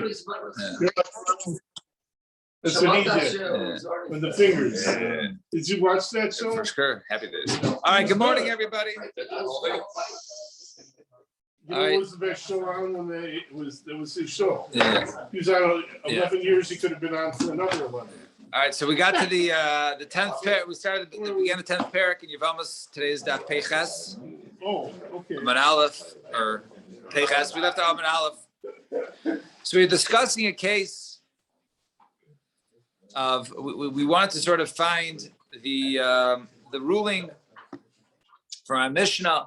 Yeah. That's what he did with the fingers. Yeah. Did you watch that show? For sure. Happy days. All right. Good morning, everybody. You know what was the best show on when it was his show? Yeah. He was on 11 years. He could have been on for another 11. All right. So we got to the 10th parak. We began the 10th parak in Yevamos. Today is Daf Peiches. Oh, okay. Amud Aleph or Peiches. We left out Amud Aleph. So we're discussing a case of we wanted to sort of find the ruling from our Mishnah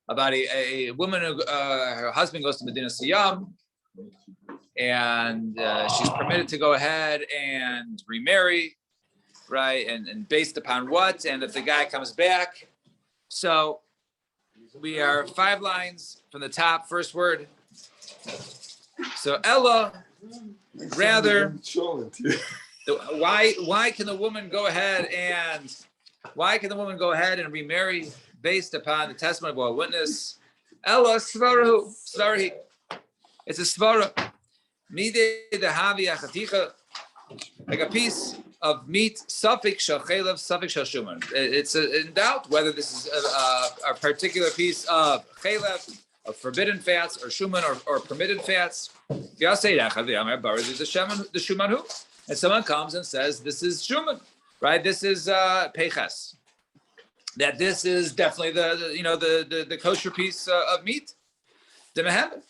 about a woman who her husband goes to Medina Siyam and she's permitted to go ahead and remarry, right? And based upon what? And if the guy comes back. So we are 5 lines from the top, first word. So Ella, rather, why can the woman go ahead and remarry based upon the testimony of a witness? Ella svarahu, sorry, it's a svara. Mide the havi achaticha, like a piece of meat, suffix shel chelev, suffix shel shuman. It's in doubt whether this is a particular piece of chelev, of forbidden fats, or shuman, or permitted fats. And someone comes and says, this is shuman, right? This is peiches. That this is definitely the kosher piece of meat, the mehemet.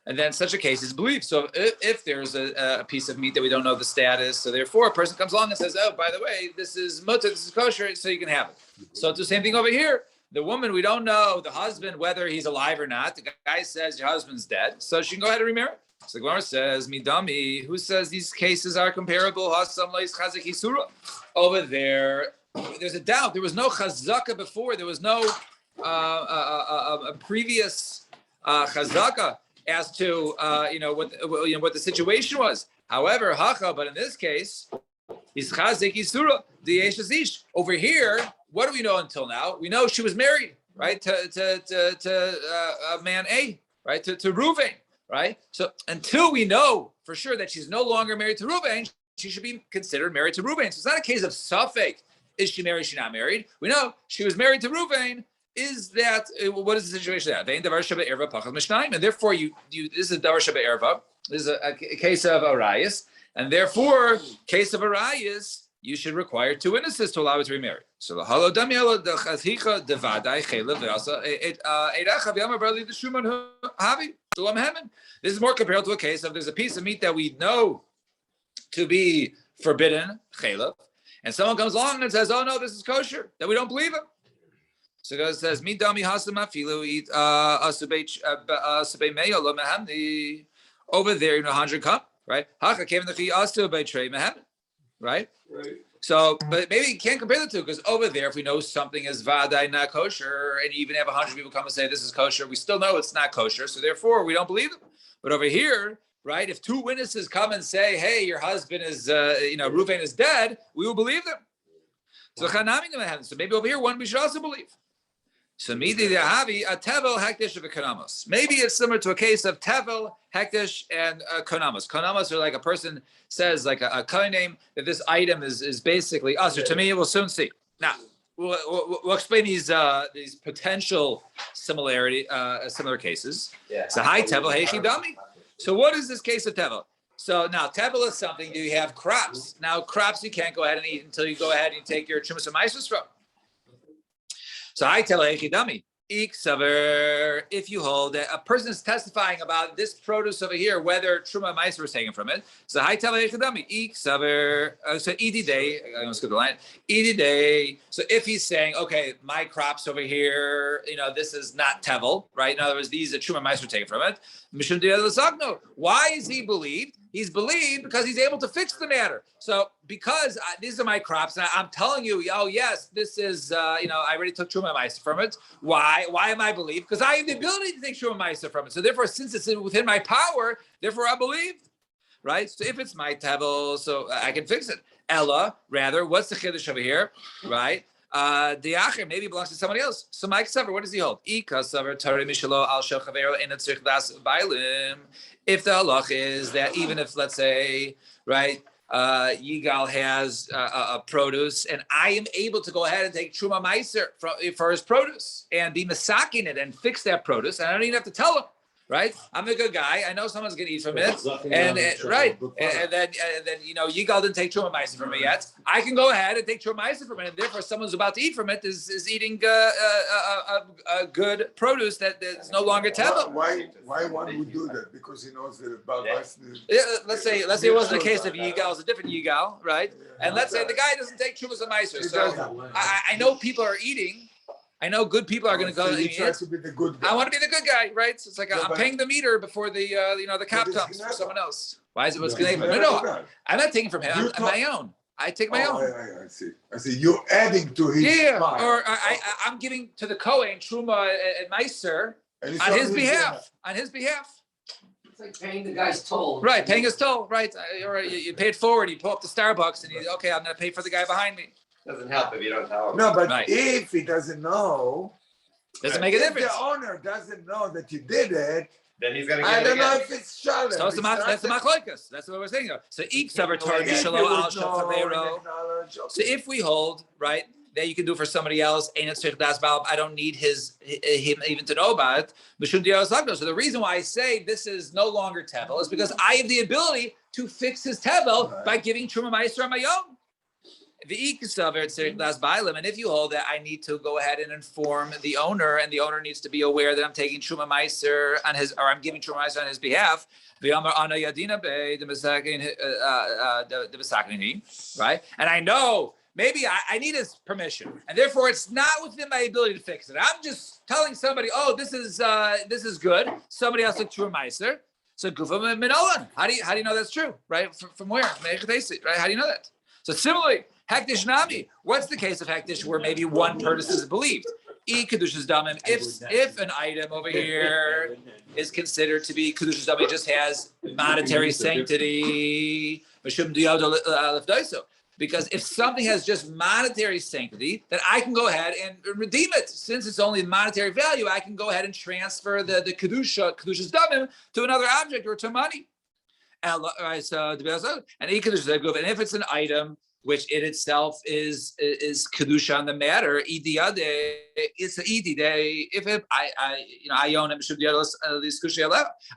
And then such a case is believed. So if there's a piece of meat that we don't know the status, so therefore a person comes along and says, oh, by the way, this is mutter, this is kosher, so you can have it. So it's the same thing over here. The woman, we don't know the husband, whether he's alive or not. The guy says your husband's dead, so she can go ahead and remarry. So the Gemara says, midami, who says these cases are comparable? Over there, there's a doubt. There was no chazaka before. There was no a previous chazaka as to what the situation was. However, but in this case, is chazik isura the ish. Over here, what do we know until now? We know she was married, right, to man A, right, to Reuven, right. So until we know for sure that she's no longer married to Reuven, she should be considered married to Reuven. So it's not a case of suffix. Is she married? Is she not married? We know she was married to Reuven. Is that what is the situation there? And therefore, this is davar sheba erva. This is a case of arayis, and therefore, case of arayis, you should require 2 witnesses to allow it to remarry. So the halo damiela the chazicha devadai chelev ve'asa eiracha v'yamar barli the shuman havi sulam hemen. This is more comparable to a case of there's a piece of meat that we know to be forbidden chelev, and someone comes along and says, "Oh no, this is kosher," that we don't believe him. So it says, "Mi dami hasama filu eat asubei meyo lo mehamni." Over there, 100 cup, right? Haka came the chi asubei trei mehem, right? Right. So, but maybe you can't compare the two because over there, if we know something is vadai not kosher, and you even have 100 people come and say this is kosher, we still know it's not kosher. So therefore, we don't believe them. But over here, right? If 2 witnesses come and say, "Hey, your husband is, Reuven is dead," we will believe them. So maybe over here, one we should also believe. So maybe it's similar to a case of tevel, hektish, and konamos. Konamos are like a person says, like a coin name, that this item is basically usher. To me, we'll soon see. Now, we'll explain these potential similar cases. Yeah. So hi tevel, hey chidami. So what is this case of tevel? So now tevel is something. Do you have crops? Now crops you can't go ahead and eat until you go ahead and take your trumas and maisus from. So I tell Echidami, if you hold that a person is testifying about this produce over here, whether Truma Meiser was taken from it. So I tell Echidami, so Edi day, I'm going to skip the line, Edi day. So if he's saying, okay, my crops over here, this is not Tevel, right? In other words, these are Truma Meiser taken from it. Why is he believed? He's believed because he's able to fix the matter. So because these are my crops, and I'm telling you, oh yes, this is, I already took Truma Meiser from it. Why am I believed? Because I have the ability to take Truma Meiser from it. So therefore, since it's within my power, therefore I believed, right? So if it's my tevel, so I can fix it. Ella, rather, what's the chiddush over here, right? The acher maybe belongs to somebody else. So Mike Saver, what does he hold? If the halach is that even if, let's say, right, Yigal has a produce, and I am able to go ahead and take Truma Meiser for his produce and be masaking it and fix that produce, and I don't even have to tell him. Right, I'm a good guy. I know someone's gonna eat from it, and right, and then Yigal didn't take Truma Meiser from it yet. I can go ahead and take Truma Meiser from it, and therefore someone who's about to eat from it is eating a good produce that is no longer teva. Why one would do that? Because he knows that about us. Let's say it wasn't a case of Yigal, it's a different Yigal, right? And let's say the guy doesn't take Truma Meiser. So I know people are eating. I know good people are going to go. So you try to be the good guy. I want to be the good guy, right? So it's like I'm paying the meter before the the cap comes for someone else. Why is it what's going to happen? No, I'm not taking from him. I'm my own. I take my own. I see. You're adding to his. Yeah, or I'm giving to the Kohen Truma and Meiser on his behalf. On his behalf. It's like paying the guy's toll. Right, paying his toll. Right, or you pay it forward. You pull up the Starbucks and okay, I'm going to pay for the guy behind me. Doesn't help if you don't tell him. No, but if he doesn't know, doesn't make a difference. If the owner doesn't know that you did it, then he's gonna get I it don't again. know if it's shalom. So that's the machlokas. That's what we're saying. So if So if we hold right that you can do for somebody else, I don't need him even to know about it. So the reason why I say this is no longer tevel is because I have the ability to fix his tevel by giving Truma Meiser on my own. And if you hold that, I need to go ahead and inform the owner, and the owner needs to be aware that I'm taking Truma Meiser on his, or I'm giving Truma Meiser on his behalf. Right? And I know maybe I need his permission, and therefore it's not within my ability to fix it. I'm just telling somebody, oh, this is good. Somebody else took Truma Meiser. So Gufa Minolan. How do you know that's true? Right? From where? Right? How do you know that? So similarly, Hektish Nami. What's the case of Hektish where maybe one person is believed? Kedushas Damim. If an item over here is considered to be Kedushas Damim, just has monetary sanctity. Because if something has just monetary sanctity, then I can go ahead and redeem it. Since it's only monetary value, I can go ahead and transfer the Kedushas Damim to another object or to money. And if it's an item which in itself is kedusha on the matter, it's an idi day. If I own him,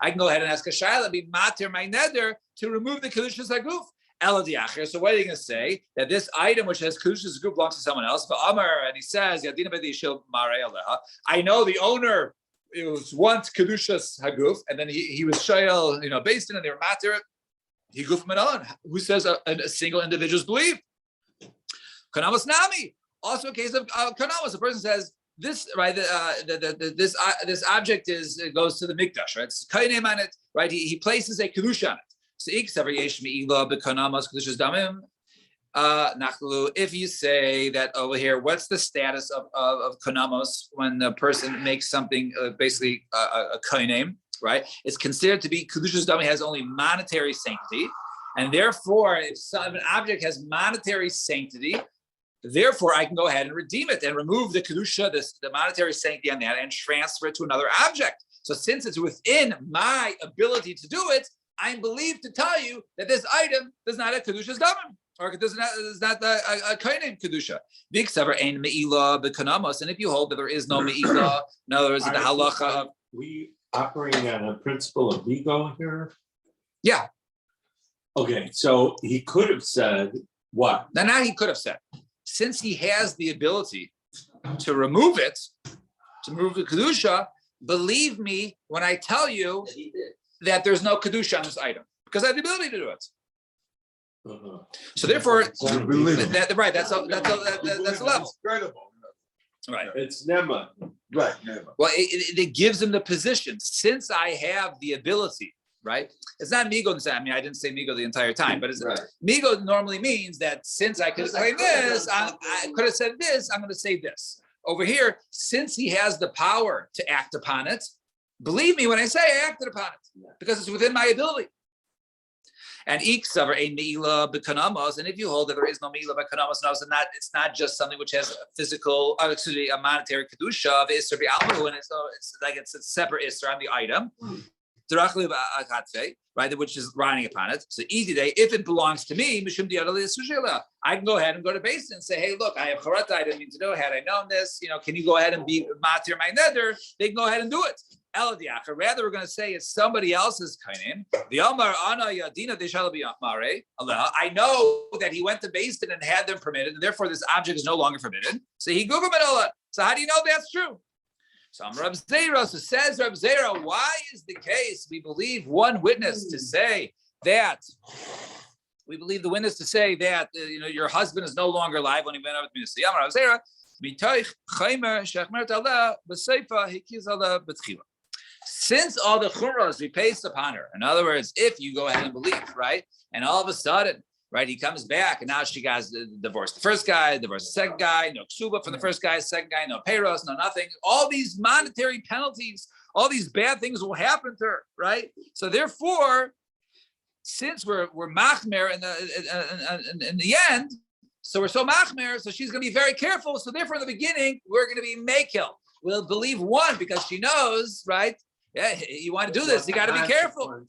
I can go ahead and ask a shayla, be matir my neder to remove the kedushas haguf. So what are you going to say? That this item which has kedushas haguf belongs to someone else. But Amar, and he says, I know the owner. It was once kedushas haguf, and then he was shayel, based in, and they were matir. He guf manon. Who says a single individual's belief? Kanamas nami. Also a case of kanamas. A person says this right. This object goes to the mikdash. Right. It's kainem on it. Right. He places a kedusha on it. So if you say that over here, what's the status of kanamos when the person makes something basically a kainem? Right, it's considered to be kedushas dami has only monetary sanctity, and therefore, if an object has monetary sanctity, therefore I can go ahead and redeem it and remove the kedusha, the monetary sanctity on that, and transfer it to another object. So, since it's within my ability to do it, I'm believed to tell you that this item does not have kedushas dami, or it does not a kainem kedusha. B'iksaver ein me'ilah b'kanamos, and if you hold that there is no me'ilah, in other words, the halacha. We operating on a principle of ego here? Yeah. Okay, so he could have said what? Now he could have said, since he has the ability to remove it, to remove the kedusha, believe me when I tell you that there's no kedusha on this item, because I have the ability to do it. Uh-huh. So therefore, that's the level. Incredible. Right. It's nema. Right, never. Well, it gives him the position. Since I have the ability, right? It's not migo. I mean, I didn't say migo the entire time, but migo normally means that since I could say this, I could have said this, I'm going to say this. Over here, since he has the power to act upon it, believe me when I say I acted upon it, because it's within my ability. And iksaver a meila bekanamos, and if you hold that there is no meila bekanamos, no, so it's not just something which has a physical, a monetary kedusha of isser b'almu, and it's like it's a separate isser on the item, right, which is riding upon it. So easy day, if it belongs to me, I can go ahead and go to base and say, hey, look, I have charata, I didn't mean to know. Had I known this, can you go ahead and be matir my neder? They can go ahead and do it. Rather, we're going to say it's somebody else's kainim. The Amar Ana Yadina Deshala Mare. I know that he went to Basin and had them permitted, and therefore this object is no longer forbidden. So he Googled it. So how do you know that's true? So Reb Zera, so says Reb Zera, why is the case? We believe one witness to say that. We believe the witness to say that your husband is no longer alive when he went out with me. Reb Zera, Mitoich Chaimer Shechmert Allah B'Seifa Hikiz Allah B'Tchila. Since all the chumras we placed upon her, in other words, if you go ahead and believe, right, and all of a sudden, right, he comes back and now she got divorced the first guy, divorced the second guy, no ksuba for the first guy, second guy, no payros, no nothing. All these monetary penalties, all these bad things will happen to her, right? So therefore, since we're machmer in the end, so we're so machmer, so she's going to be very careful. So therefore, in the beginning, we're going to be makil. We'll believe one because she knows, right? Yeah, you want to do this, you got to be careful.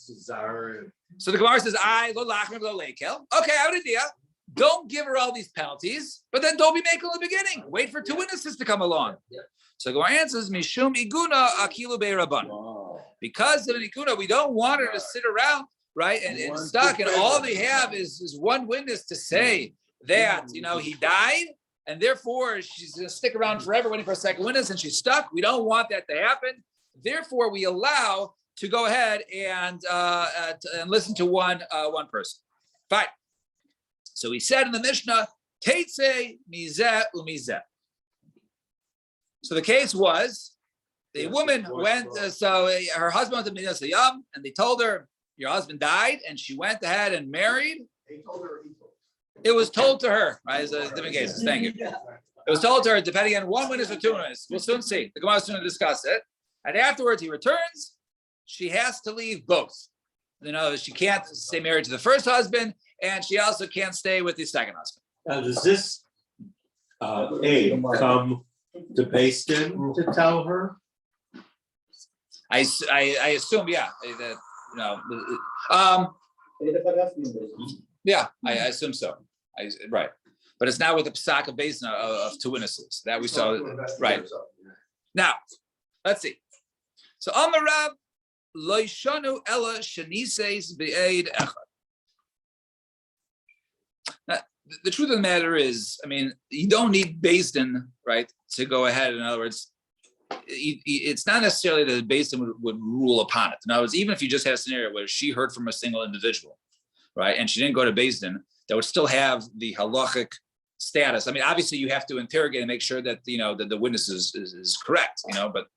So the Gemara says, I lo lachmer lo lekel. Okay, I have an idea. Don't give her all these penalties, but then don't be making in the beginning. Wait for two witnesses to come along. So the Gemara answers, Mishum iguna akilu be'raban. Because of an iguna, we don't want her to sit around, right, and stuck, and all they have is one witness to say that, he died, and therefore she's going to stick around forever waiting for a second witness, and she's stuck. We don't want that to happen. Therefore, we allow to go ahead and listen to one person. Fine. So we said in the Mishnah, Teitze mizeh umizeh. So the case was, the woman went, so her husband went to Minas Yam, and they told her, your husband died, and she went ahead and married. He told her. It was told to her, right? It's a different cases. Thank you. It was told to her, depending on one witness or two witnesses. We'll soon see. The Gemara is soon to discuss it. And afterwards, he returns. She has to leave both. She can't stay married to the first husband, and she also can't stay with the second husband. Now, does this aide come to Basin to tell her? I assume, yeah. Yeah, I assume so. Right. But it's not with the Pesach of Basin of two witnesses that we saw. Right. Now, let's see. So Amarav Loishanu Ella Shanises Be'ed Echad. Now, the truth of the matter is, you don't need Basin, right, to go ahead. In other words, it's not necessarily that the Basin would rule upon it. In other words, even if you just had a scenario where she heard from a single individual, right, and she didn't go to Basin, that would still have the halachic status. Obviously, you have to interrogate and make sure that that the witness is correct. But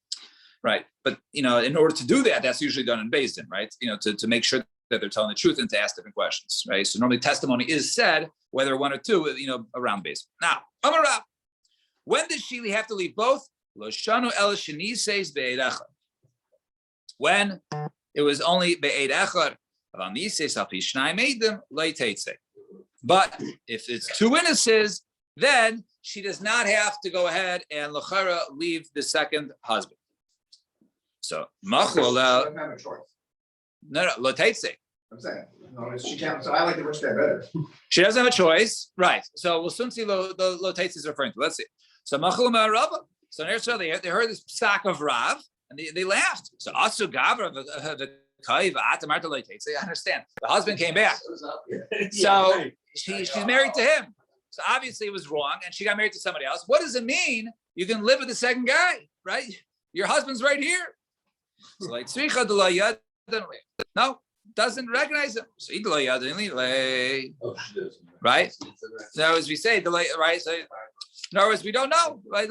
right, but in order to do that, that's usually done in Basin, right? To make sure that they're telling the truth and to ask different questions, right? So normally testimony is said, whether one or two, around Basin. Now, Amarav, when did she have to leave both? When it was only be'ed echad. But if it's two witnesses, then she does not have to go ahead and l'chara leave the second husband. So machol Doesn't have a choice. no lo teitze. I'm saying, she can't. So I like the rich guy better. She doesn't have a choice, right? So we'll soon see lo teitze is referring to. Let's see. So machol ma'arava. So they heard this psak of Rav and they laughed. So asu gavra the I understand. The husband came back. So she's married to him. So obviously it was wrong, and she got married to somebody else. What does it mean? You can live with the second guy, right? Your husband's right here. So like no, doesn't recognize him. So right? So as we say, right? So in other words, we don't know. Right?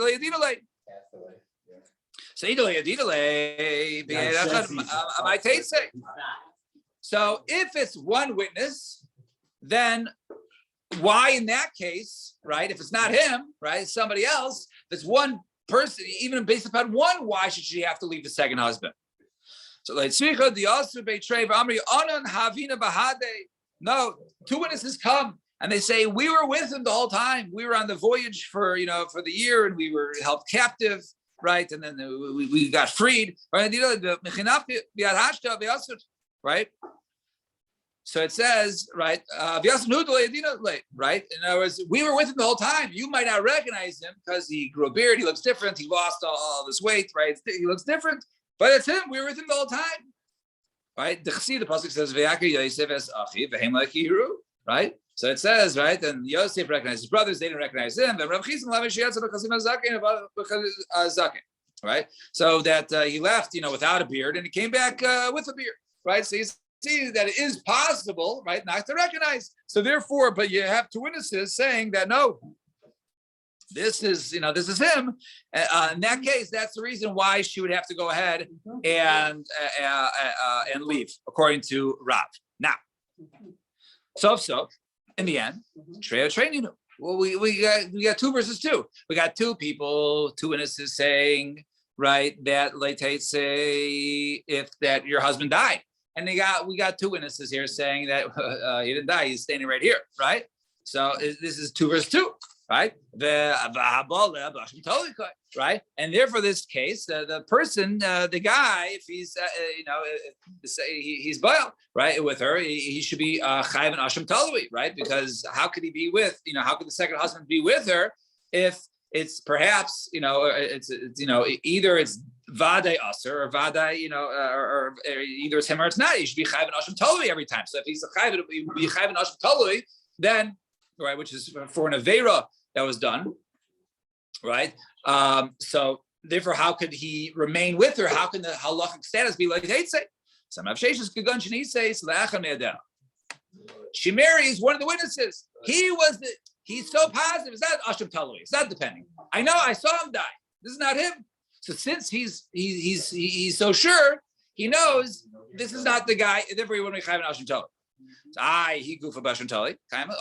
So if it's one witness, then why in that case, right? If it's not him, right, it's somebody else, if it's one person, even based upon one, why should she have to leave the second husband? So No, two witnesses come and they say, we were with him the whole time. We were on the voyage for the year and we were held captive, right? And then we got freed, right? Right? So it says, right? Right? In other words, we were with him the whole time. You might not recognize him because he grew a beard, he looks different, he lost all this weight, right? He looks different, but it's him. We were with him the whole time. Right? The pasuk says, right? So it says, right? And Yosef recognized his brothers; they didn't recognize him. Right? So that he left, without a beard, and he came back with a beard. Right? So you see that it is possible, right, not to recognize. So therefore, but you have two witnesses saying that no, this is him. In that case, that's the reason why she would have to go ahead and leave, according to Rav. Now, so in the end, training. Well, we got 2 versus 2. We got 2 people, 2 witnesses saying, right, that Leitate say if that your husband died, and we got 2 witnesses here saying that he didn't die. He's standing right here, right? So this is 2 versus 2. Right? Right? And therefore, this case, the person, the guy, if he's, he's Baal, right, with her, he should be Chayav and Asham Talui, right? Because how could he be with, how could the second husband be with her if it's perhaps, it's either it's Vadai Aser or Vadai, or either it's him or it's not. He should be Chayav and Asham Talui every time. So if he's a Chayav, it would be Chayav and Asham Talui, then, right, which is for an Aveira that was done, right? So therefore, how could he remain with her? How can the halachic status be like Heitzei? She marries one of the witnesses. He's so positive. It's not Asham Talui. It's not depending. I know. I saw him die. This is not him. So since he's so sure, he knows this is not the guy. Therefore, he wouldn't be Chayv and Asham Talui. He goofa basham tali.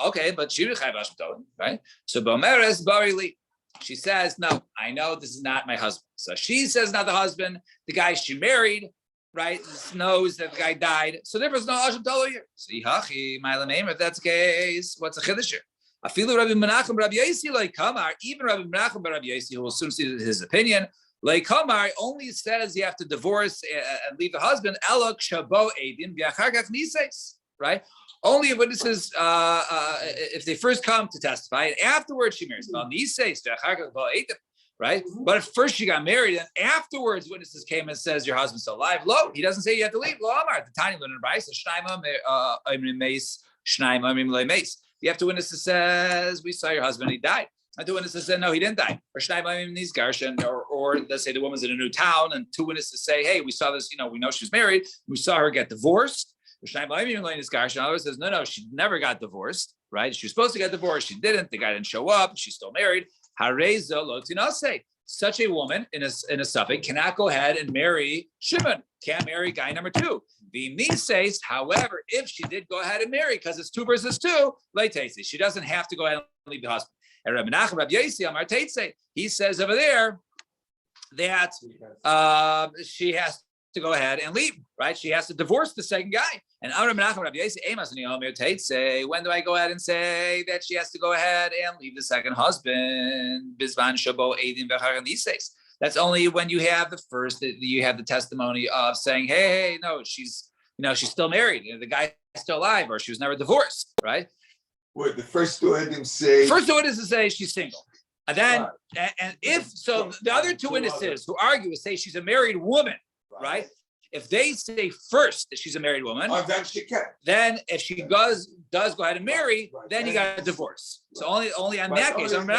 Okay, but she would have basham tali, right? So Bomeres Barili, she says, no, I know this is not my husband. So she says not the husband. The guy she married, right, knows that the guy died. So therefore, there's no asham tali here. So if that's the case, what's the chiddush here? Afilu Rabbi Menachem Rabbi Yosi like Kamar, even Rabbi Menachem Rabbi Yosi, who will soon see his opinion. Like Kamar only says you have to divorce and leave the husband. Elok shabo edim v'achar nises. Right? Only if witnesses, if they first come to testify, and afterwards she marries. Right? But if first she got married, and afterwards witnesses came and says your husband's still alive. Lo, he doesn't say you have to leave. Lo Amar, the tiny learner advice. You have to witness that says we saw your husband, he died. And 2 witnesses said no, he didn't die. Or let's say the woman's in a new town, and 2 witnesses say, hey, we saw this. We know she's married. We saw her get divorced. Others says, no, she never got divorced, right? She was supposed to get divorced. She didn't. The guy didn't show up. She's still married. Such a woman in a suffix cannot go ahead and marry Shimon. Can't marry guy number 2. Says, however, if she did go ahead and marry, because it's 2 versus 2, she doesn't have to go ahead and leave the husband. And Rabbi Menachem Rabbi Yosi, he says over there that she has to go ahead and leave, right? She has to divorce the second guy. And when do I go ahead and say that she has to go ahead and leave the second husband? That's only when you have the first, you have the testimony of saying, hey, no, she's still married. The guy's still alive, or she was never divorced, right? Wait, the first 2 witnesses say. First 2 witnesses say she's single. And then, and if so, the other 2 witnesses who argue say she's a married woman, right? If they say first that she's a married woman, then she can. Then if she does go ahead and marry, then you got a divorce. So only on that case. Only when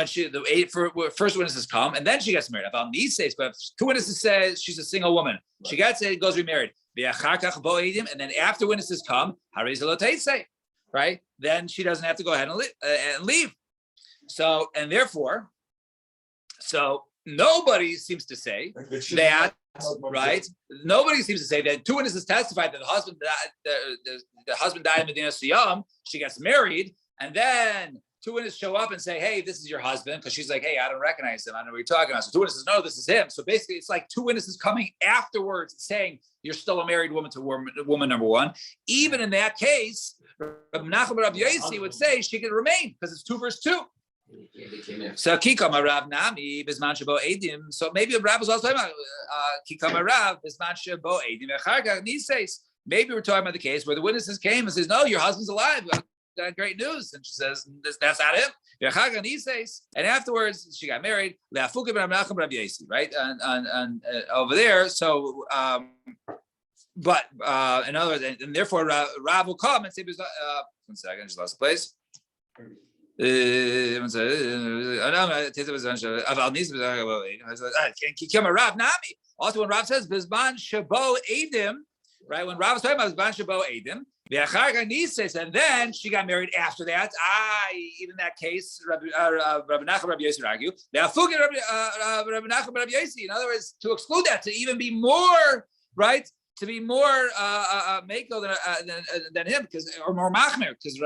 the first witnesses come, and then she gets married. But if 2 witnesses say she's a single woman, she gets it, goes remarried. And then after witnesses come, right? Then she doesn't have to go ahead and leave. So, and therefore, nobody seems to say that, right? Nobody seems to say that 2 witnesses testified that the husband died in Medina Siyam. She gets married, and then two witnesses show up and say, hey, this is your husband, because she's like, hey, I don't recognize him. I don't know what you're talking about. So two witnesses, no, this is him. So basically, it's like two witnesses coming afterwards saying, you're still a married woman to woman number one. Even in that case, Rabbi Nachman Rabbi Yossi would say she could remain because it's 2 verse 2. So Kikama Rav Nami Bisman Shabo Edim. So maybe Rav was also talking about Kikama Rav Bisman Shabo Edim. Maybe we're talking about the case where the witnesses came and says, no, your husband's alive. Got great news. And she says, that's not him. And afterwards, she got married. Right? And over there. So, but in other words, and therefore Rav will come and say, 1 second, I just lost the place. Also, when Rav says Bizman Shabo Edim, right? When Rav was talking about Bizman Shabo Edim, and then she got married after that. Even in that case, Rabbi Nachman Rabbi Yossi argue. Rabbi Nachman Rabbi Yossi. In other words, to exclude that, to even be more right. To be more mako than him, or more machmer, because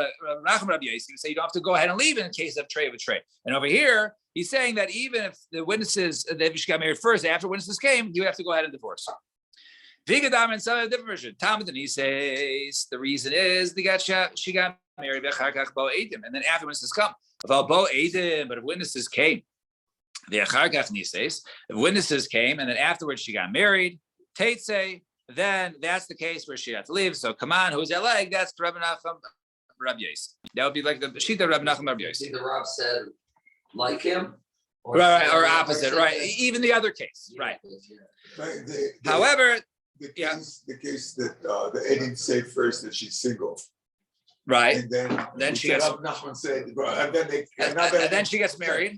Nachman Rabbi Yossi would say you don't have to go ahead and leave in case of trade with trade. And over here, he's saying that even if the witnesses, if she got married first, after witnesses came, you have to go ahead and divorce. Vigadam and some different version. Talmud and he says the reason is she got married, and then after witnesses come. But if witnesses came, if witnesses came, and then afterwards she got married, Teitze. Then that's the case where she had to leave. So come on, who's that like? That's Rabbi Nachman Rabbi Yossi. That would be like the Shita Rabbi Nachman Rabbi Yossi. Either Rob said like him, right, or opposite, right? Even the other case, right? However, the case that the Edim say first that she's single, right? And then she gets Nachman said, and then she gets married.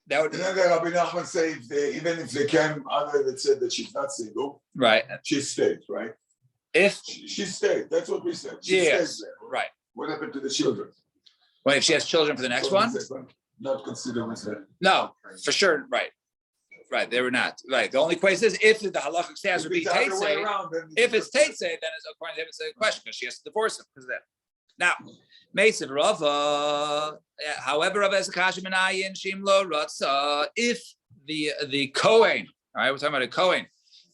That would. And then Rabbi Nachman say even if they came other that said that she's not single, right? She stayed, right? If she stayed, that's what we said. She stays there. Right. What happened to the children? Well, if she has children for the next one, not considered as that. No, for sure, right. Right, they were not. Right. The only question is if the halachic status would be Teitze. If it's Teitze, then it's according to him, it's a question because she has to divorce him because of that. Now, Meisiv Rava, however, Rava has a kasha minayin shimlo ratza. If the Kohen, all right, we're talking about a Kohen,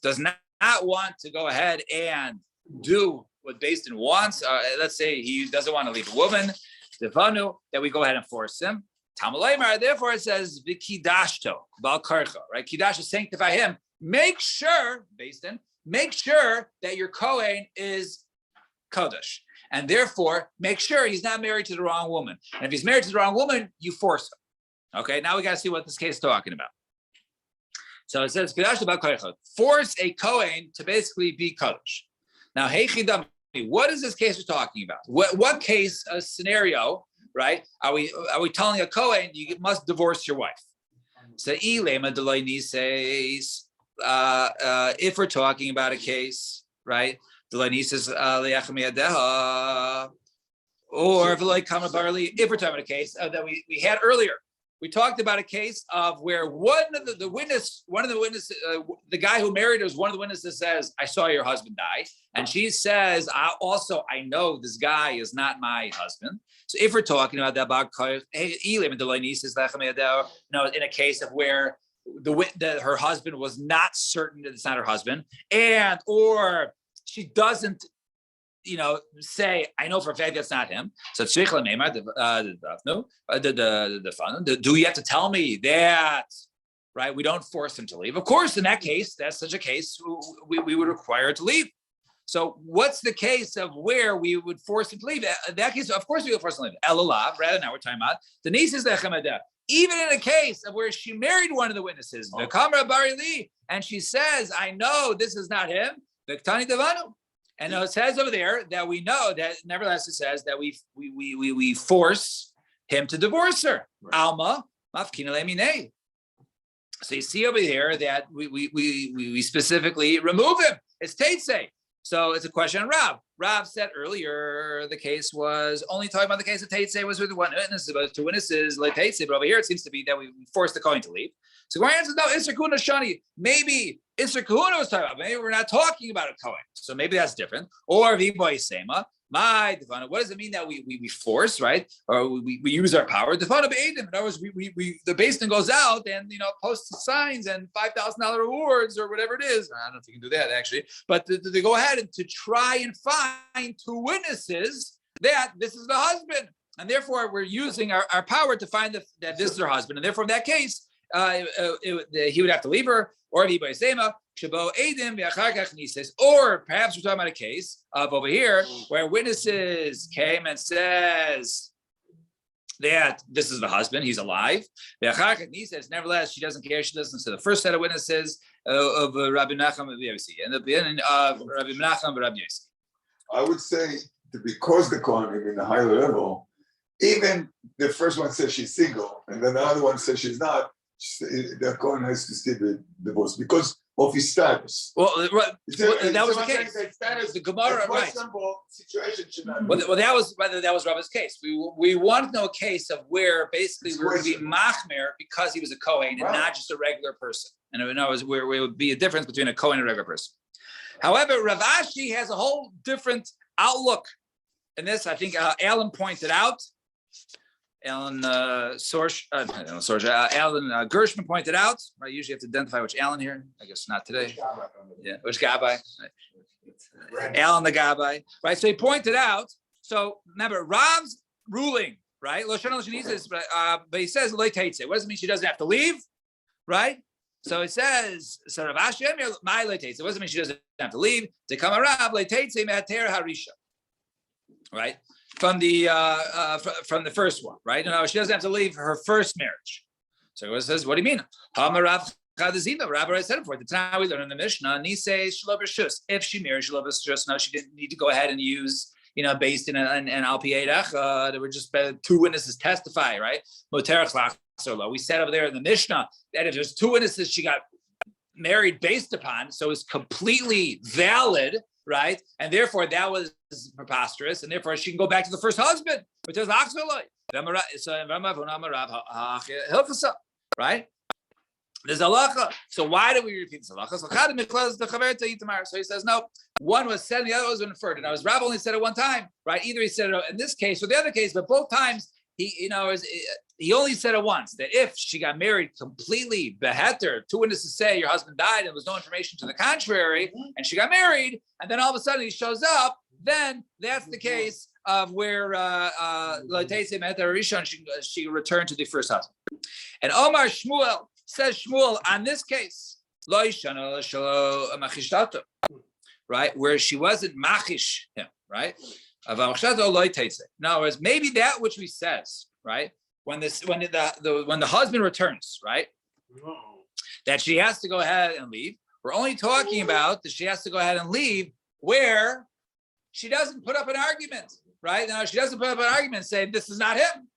does not want to go ahead and do what Beis Din wants. Let's say he doesn't want to leave a woman, Devanu, that we go ahead and force him. Tamalayimar, therefore it says Vikidashto, Bal Karcha, right? Kidash is sanctify him. Make sure, Beis Din, make sure that your Kohen is Kodesh. And therefore, make sure he's not married to the wrong woman. And if he's married to the wrong woman, you force him. Okay, now we got to see what this case is talking about. So it says, force a Kohen to basically be Kodesh. Now, what is this case we're talking about? What case, a scenario, right? Are we telling a Kohen, you must divorce your wife? So, if we're talking about a case, right? Or if we're talking about a case that we had earlier, we talked about a case of where one of the witnesses, the guy who married her, one of the witnesses says, "I saw your husband die," and she says, "I know this guy is not my husband." So if we're talking about that, in a case of where her husband was not certain that it's not her husband, or she doesn't, say, I know for a fact that's not him. So do you have to tell me that, right? We don't force him to leave. Of course, in that case, that's such a case, we would require her to leave. So what's the case of where we would force him to leave? In that case, of course we would force him to leave. Elulav, rather now we're talking about the nieces Echemedeh. Even in a case of where she married one of the witnesses, the Kamra Bari Li, and she says, I know this is not him, Viktani Devanu. And it says over there that we know that, nevertheless, it says that we force him to divorce her. Right. Alma, mafkina leminei. So you see over here that we specifically remove him. It's Teitze. So it's a question on Rav. Rav said earlier the case was only talking about the case of Teitze was with one witness, but two witnesses like Teitze. But over here it seems to be that we forced the Kohen to leave. So my answer is no. Isser Kahuna Shani. Maybe Isser Kahuna was talking about. Maybe we're not talking about a Kohen. So maybe that's different. Or Viboy Sema My defana. What does it mean that we force, right? Or we use our power? Defana be'edim. In other words, the basin goes out and posts signs and $5,000 rewards or whatever it is. I don't know if you can do that actually, but they go ahead and to try and find two witnesses that this is the husband, and therefore we're using our power to find that this is her husband, and therefore in that case, he would have to leave her, or or perhaps we're talking about a case of over here where witnesses came and says that this is the husband, he's alive. He says, nevertheless, she doesn't care. She listens to the first set of witnesses of Rabbi Nachman and the beginning of Rabbi Menachem and Rabbi Yossi. I would say that because the Kohanim in the higher level, even the first one says she's single, and then the other one says she's not, the Kohen has to still be divorced because of his status. Well, that was the case. The Gemara, right? Situation should not well, that was Rabbi's case. We want to know a case of where basically we're going to be machmer because he was a Kohen and not just a regular person. And in other words, where it would be a difference between a Kohen and a regular person. However, Rav Ashi has a whole different outlook. And this, I think, Alan pointed out. Alan Gershman pointed out. I usually have to identify which Alan here. I guess not today. Yeah, which Gabbai? Alan the Gabbai. Right. So he pointed out. So remember, Rav's ruling, right? But he says, what does it mean? She doesn't have to leave, right? So it says, so Rav Ashi, my leiteitze. What does it mean? She doesn't have to leave. To come around leiteitze me'ater harisha, right? From the first one, right? No, she doesn't have to leave her first marriage. So it says, what do you mean? Rabbi said it before. The time we learn in the Mishnah, if she married Shelo b'shus, no, she didn't need to go ahead and use, based in an al-pi there were just two witnesses testify, right? We said over there in the Mishnah that if there's two witnesses she got married based upon, so it's completely valid, right? And therefore that was preposterous, and therefore she can go back to the first husband, which is right? There's halacha. So why do we repeat this halacha? So he says no. One was said, and the other was inferred. And Rav only said it one time, right? Either he said it in this case or the other case, but both times he only said it once. That if she got married completely beheter, two witnesses say your husband died, and there was no information to the contrary, and she got married, and then all of a sudden he shows up, then that's the case of where she returned to the first husband. And Omar Shmuel says on this case, right, where she wasn't machish him, right? In other words, maybe that which we says, right, when the husband returns, right, that she has to go ahead and leave. We're only talking about that she has to go ahead and leave where she doesn't put up an argument, right? Now she doesn't put up an argument and say this is not him.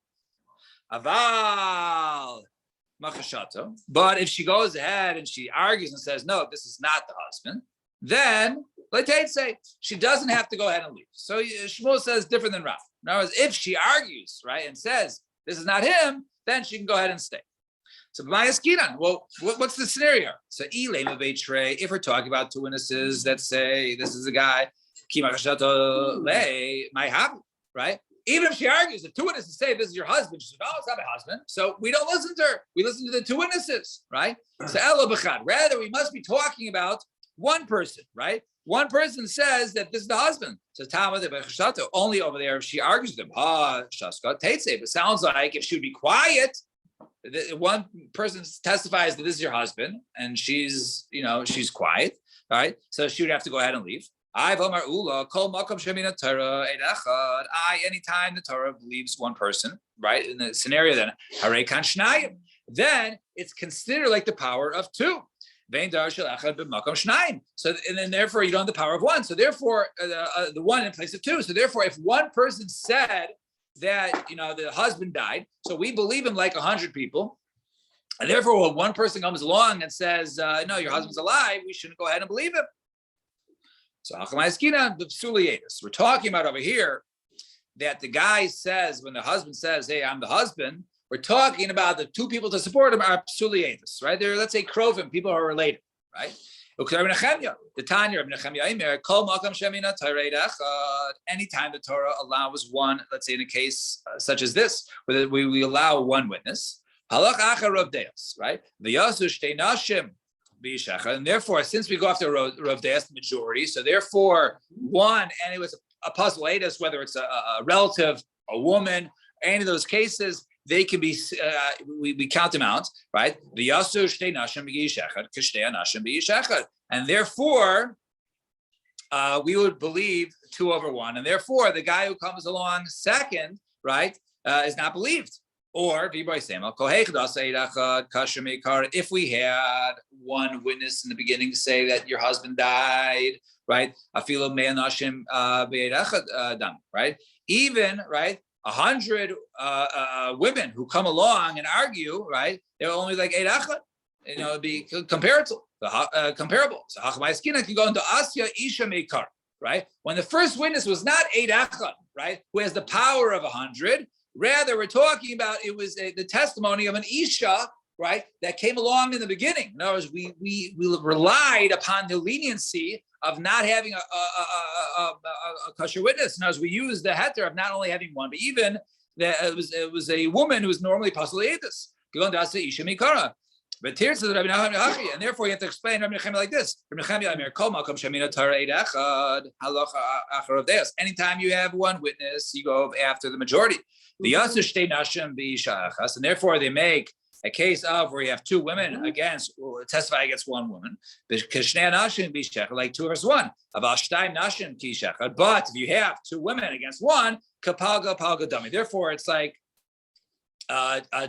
Aval machashato. But if she goes ahead and she argues and says no, this is not the husband, then let's say she doesn't have to go ahead and leave. So Shmuel says different than Rav. In other words, if she argues, right, and says this is not him, then she can go ahead and stay. So well, what's the scenario? So if we're talking about two witnesses that say this is a guy, right? Even if she argues, if two witnesses say this is your husband, she says, no, it's not my husband. So we don't listen to her. We listen to the two witnesses, right? So rather, we must be talking about one person, right? One person says that this is the husband. So only over there if she argues with him. It sounds like if she would be quiet, one person testifies that this is your husband, and she's quiet, right? So she would have to go ahead and leave. Anytime the Torah believes one person, right? In the scenario then it's considered like the power of two. So, and then therefore you don't have the power of one. So therefore the one in place of two. So therefore, if one person said that, the husband died, so we believe him like 100 people. And therefore, when one person comes along and says, no, your husband's alive, we shouldn't go ahead and believe him. So we're talking about over here that the guy says, when the husband says, hey, I'm the husband, we're talking about the two people to support him are psuliatus, right? They're, let's say, krovim, people who are related, right? The Tanya of Nechemia, Kol Makam Shemina Torah Echad. Anytime the Torah allows one, let's say in a case such as this, where we allow one witness, Halach Achar Rav Deos, right? The Yasu Shtei Nashim B'Yishecha, and therefore, since we go after Rav Deos, the majority, so therefore, one, and it was a puzzle us whether it's a relative, a woman, any of those cases, they can be, we count them out, right? The Yasu Shtei Nashim B'Yishechad, Kishtei Nashim B'Yishechad. And therefore, we would believe 2/1. And therefore, the guy who comes along second, right, is not believed. Or, if we had one witness in the beginning to say that your husband died, right? Right? Even, right? 100 women who come along and argue, right? They're only like 8 achad. It'd be comparable. So Hachmaiskina can go into Asya Isha Meikar, right? When the first witness was not 8 achad, right? Who has the power of 100. Rather, we're talking about it was the testimony of an Isha, right? That came along in the beginning. In other words, we relied upon the leniency of not having a kosher witness. In other words, we used the heter of not only having one, but even that it was a woman who was normally pasul yedus. But here says Rabbi Nachman Hachi, and therefore you have to explain Rabbi Nechemia like this. Anytime you have one witness, you go after the majority. The and therefore they make a case of where you have 2 women testify against 1 woman. Like 2/1. But if you have 2 women against 1, kapalga palga dummy. Therefore, it's like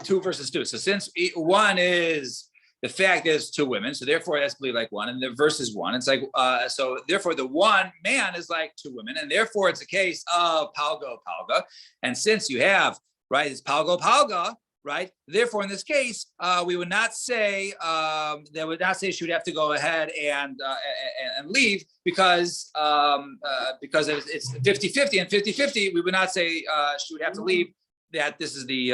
2 versus 2. So since one is the fact there's 2 women, so therefore it has to be like 1, and the versus 1. It's like so therefore the 1 man is like 2 women, and therefore it's a case of palga palga. And since you have right, it's palga palga, right? Therefore, in this case, we would not say they would not say she would have to go ahead and leave because it's 50-50 and 50-50. We would not say she would have to leave. That this is the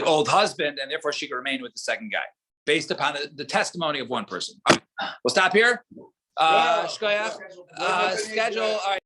old husband, and therefore she could remain with the second guy, based upon the testimony of one person. We'll stop here. Schedule. All right.